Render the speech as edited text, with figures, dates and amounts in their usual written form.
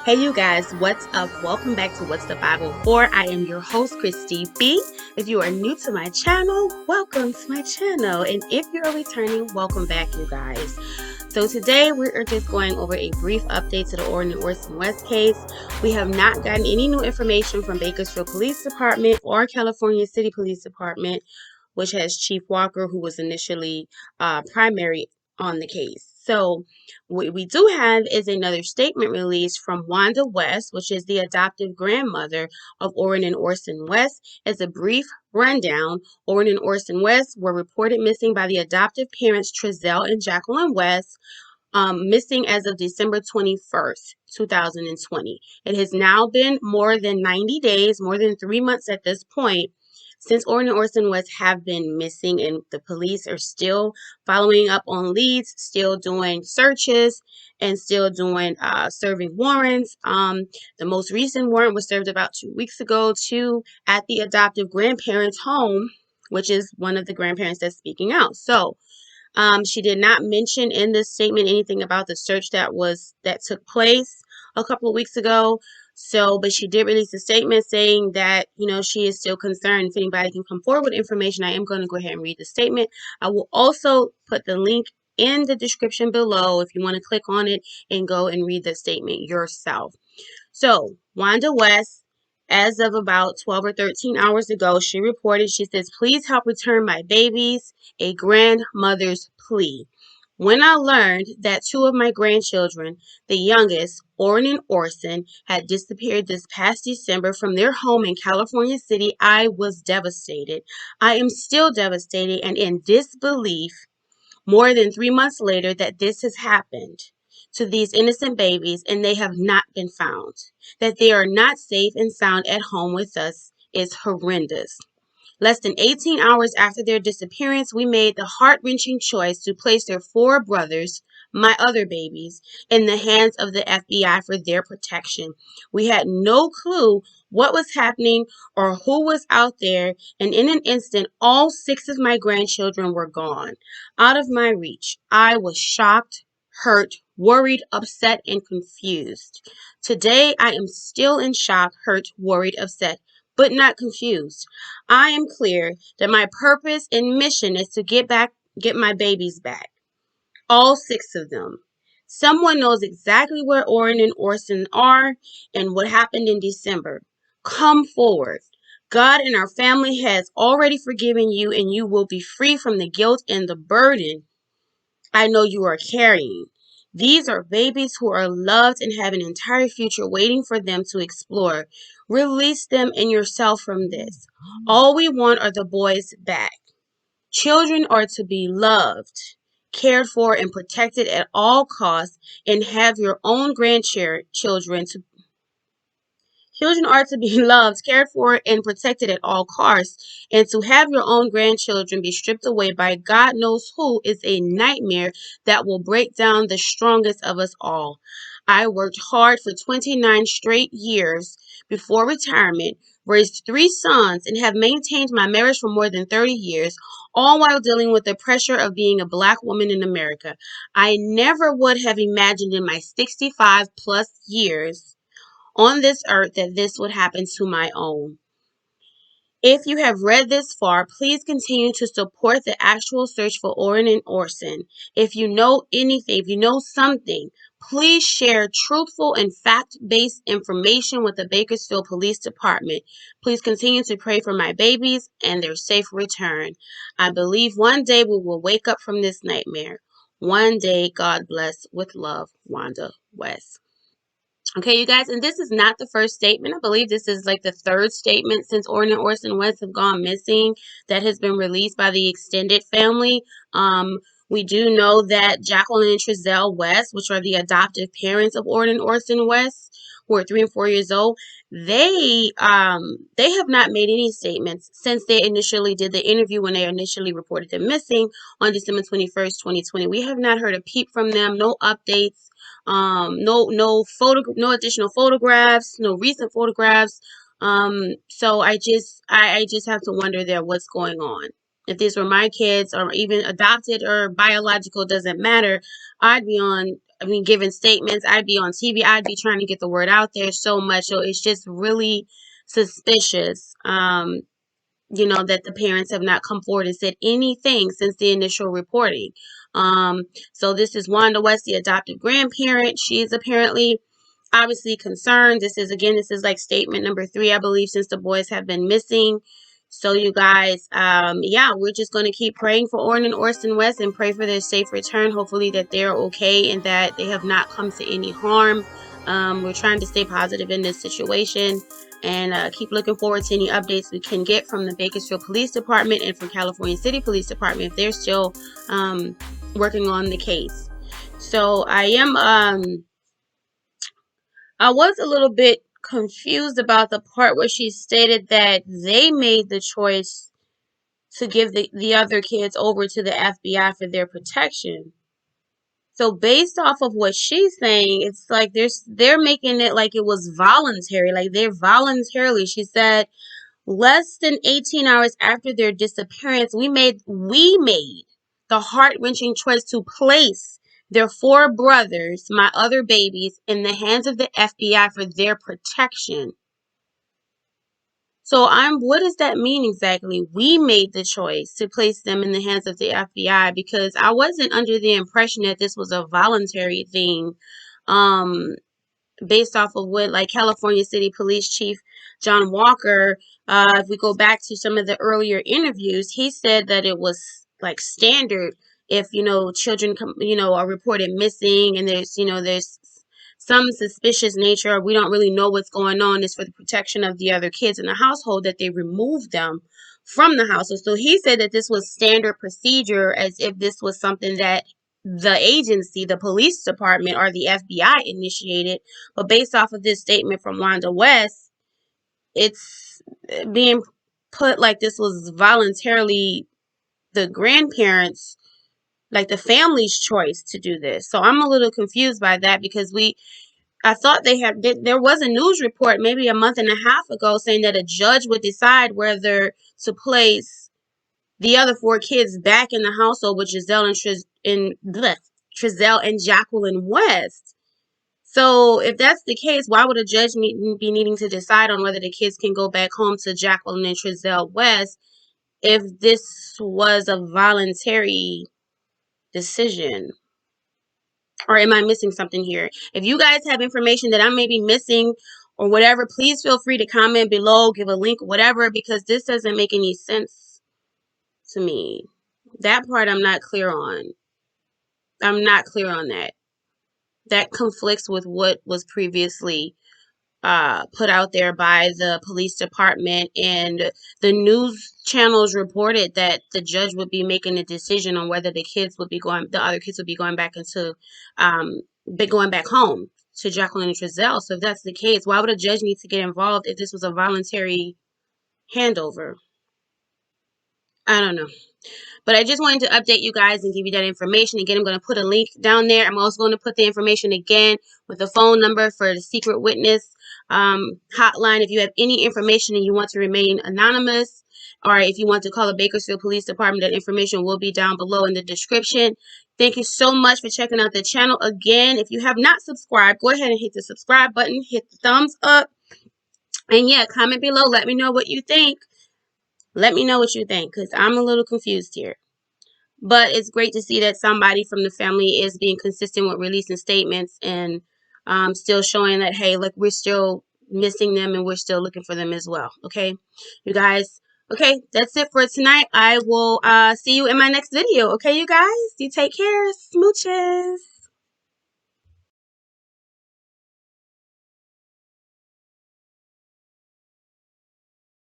Hey you guys, what's up? Welcome back to What's the Bible For? I am your host, Christy B. If you are new to my channel, welcome to my channel. And if you're returning, welcome back, you guys. So today we are just going over a brief update to the Orrin and Orson West case. We have not gotten any new information from Bakersfield Police Department or California City Police Department, which has Chief Walker, who was initially primary on the case. So what we do have is another statement released from Wanda West, which is the adoptive grandmother of Orrin and Orson West. As a brief rundown, Orrin and Orson West were reported missing by the adoptive parents Trezell and Jacqueline West, missing as of December 21st, 2020. It has now been more than 90 days, more than 3 months at this point, since Orrin and Orson West have been missing, and the police are still following up on leads, still doing searches, and still doing serving warrants. The most recent warrant was served about 2 weeks ago at the adoptive grandparents' home, which is one of the grandparents that's speaking out. So she did not mention in this statement anything about the search that took place a couple of weeks ago. So, but she did release a statement saying that, she is still concerned. If anybody can come forward with information, I am going to go ahead and read the statement. I will also put the link in the description below if you want to click on it and go and read the statement yourself. So, Wanda West, as of about 12 or 13 hours ago, she says, "Please help return my babies, a grandmother's plea. When I learned that two of my grandchildren, the youngest, Orrin and Orson, had disappeared this past December from their home in California City, I was devastated. I am still devastated and in disbelief more than 3 months later that this has happened to these innocent babies and they have not been found. That they are not safe and sound at home with us is horrendous. Less than 18 hours after their disappearance, we made the heart-wrenching choice to place their 4 brothers, my other babies, in the hands of the FBI for their protection. We had no clue what was happening or who was out there, and in an instant, all 6 of my grandchildren were gone, out of my reach. I was shocked, hurt, worried, upset, and confused. Today, I am still in shock, hurt, worried, upset, but not confused. I am clear that my purpose and mission is to get my babies back. All 6 of them. Someone knows exactly where Orrin and Orson are and what happened in December. Come forward. God and our family has already forgiven you, and you will be free from the guilt and the burden I know you are carrying. These are babies who are loved and have an entire future waiting for them to explore. Release them and yourself from this. All we want are the boys back. Children are to be loved, cared for, and protected at all costs, and have your own grandchildren to Children are to be loved, cared for, and protected at all costs, and to have your own grandchildren be stripped away by God knows who is a nightmare that will break down the strongest of us all. I worked hard for 29 straight years before retirement, raised 3 sons, and have maintained my marriage for more than 30 years, all while dealing with the pressure of being a Black woman in America. I never would have imagined in my 65 plus years on this earth that this would happen to my own. If you have read this far, please continue to support the actual search for Orrin and Orson. If you know anything, if you know something, please share truthful and fact-based information with the Bakersfield Police Department. Please continue to pray for my babies and their safe return. I believe one day we will wake up from this nightmare. One day, God bless. With love, Wanda West. Okay, you guys, and this is not the first statement. I believe this is like the 3rd statement since Orrin and Orson West have gone missing that has been released by the extended family. We do know that Jacqueline and Trezell West, which are the adoptive parents of Orrin and Orson West, who are 3 and 4 years old, they have not made any statements since they initially did the interview when they initially reported them missing on December 21st, 2020. We have not heard a peep from them, no updates. No additional photographs, no recent photographs. So I just have to wonder there what's going on. If these were my kids or even adopted or biological, doesn't matter. I'd be on giving statements. I'd be on TV. I'd be trying to get the word out there so much. So it's just really suspicious, that the parents have not come forward and said anything since the initial reporting. So this is Wanda West, the adoptive grandparent. She's apparently obviously concerned. This is like statement number 3, I believe, since the boys have been missing. So you guys, we're just going to keep praying for Orrin and Orson West and pray for their safe return. Hopefully that they're okay and that they have not come to any harm. We're trying to stay positive in this situation and keep looking forward to any updates we can get from the Bakersfield Police Department and from California City Police Department if they're still working on the case. So I was a little bit confused about the part where she stated that they made the choice to give the other kids over to the FBI for their protection. So based off of what she's saying, it's like they're making it like it was voluntary, like they're voluntarily. She said, less than 18 hours after their disappearance, we made the heart-wrenching choice to place their 4 brothers, my other babies, in the hands of the FBI for their protection. So what does that mean exactly? We made the choice to place them in the hands of the FBI because I wasn't under the impression that this was a voluntary thing. Based off of what like California City Police Chief John Walker, if we go back to some of the earlier interviews, he said that it was like standard if, children are reported missing and there's some suspicious nature, or we don't really know what's going on, is for the protection of the other kids in the household that they remove them from the household. So he said that this was standard procedure, as if this was something that the agency, the police department, or the FBI initiated. But based off of this statement from Wanda West, it's being put like this was voluntarily the grandparents, like the family's choice to do this. So I'm a little confused by that because I thought there was a news report maybe a month and a half ago saying that a judge would decide whether to place the other 4 kids back in the household with Giselle and Jacqueline West. So if that's the case, why would a judge be needing to decide on whether the kids can go back home to Jacqueline and Giselle West if this was a voluntary decision? Or am I missing something here? If you guys have information that I may be missing or whatever, please feel free to comment below, give a link, whatever, because this doesn't make any sense to me. That part I'm not clear on. I'm not clear on that. That conflicts with what was previously put out there by the police department, and the news channels reported that the judge would be making a decision on whether the other kids would be going back home to Jacqueline and Giselle. So if that's the case, why would a judge need to get involved if this was a voluntary handover? I don't know. But I just wanted to update you guys and give you that information. Again, I'm going to put a link down there. I'm also going to put the information again with the phone number for the secret witness hotline. If you have any information and you want to remain anonymous, or if you want to call the Bakersfield Police Department, that information will be down below in the description. Thank you so much for checking out the channel. Again, if you have not subscribed, go ahead and hit the subscribe button, hit the thumbs up, and yeah, comment below. Let me know what you think. Let me know what you think, because I'm a little confused here. But it's great to see that somebody from the family is being consistent with releasing statements and still showing that, hey, look, we're still missing them and we're still looking for them as well. Okay, you guys. Okay, that's it for tonight. I will see you in my next video. Okay, you guys. You take care. Smooches.